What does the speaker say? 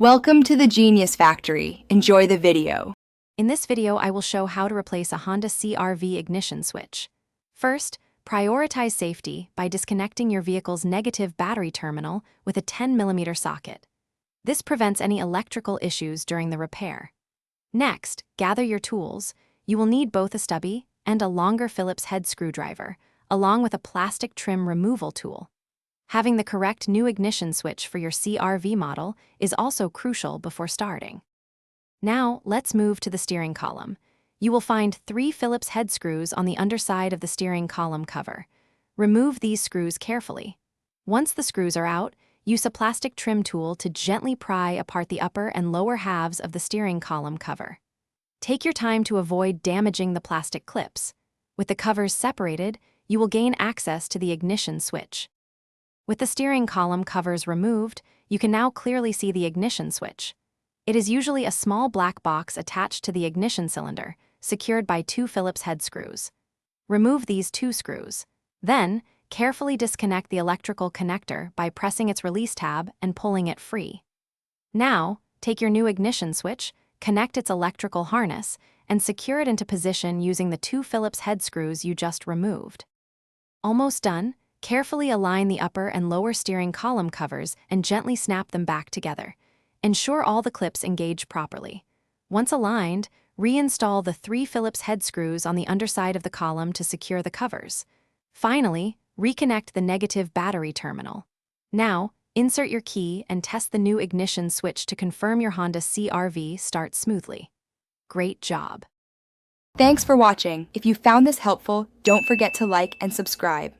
Welcome to the Genius Factory. Enjoy the video. In this video, I will show how to replace a Honda CR-V ignition switch. First, prioritize safety by disconnecting your vehicle's negative battery terminal with a 10mm socket. This prevents any electrical issues during the repair. Next, gather your tools. You will need both a stubby and a longer Phillips head screwdriver, along with a plastic trim removal tool. Having the correct new ignition switch for your CR-V model is also crucial before starting. Now, let's move to the steering column. You will find 3 Phillips head screws on the underside of the steering column cover. Remove these screws carefully. Once the screws are out, use a plastic trim tool to gently pry apart the upper and lower halves of the steering column cover. Take your time to avoid damaging the plastic clips. With the covers separated, you will gain access to the ignition switch. With the steering column covers removed, you can now clearly see the ignition switch. It is usually a small black box attached to the ignition cylinder, secured by 2 Phillips head screws. Remove these 2 screws. Then, carefully disconnect the electrical connector by pressing its release tab and pulling it free. Now, take your new ignition switch, connect its electrical harness, and secure it into position using the 2 Phillips head screws you just removed. Almost done. Carefully align the upper and lower steering column covers and gently snap them back together. Ensure all the clips engage properly. Once aligned, reinstall the 3 Phillips head screws on the underside of the column to secure the covers. Finally, reconnect the negative battery terminal. Now, insert your key and test the new ignition switch to confirm your Honda CR-V starts smoothly. Great job! Thanks for watching. If you found this helpful, don't forget to like and subscribe.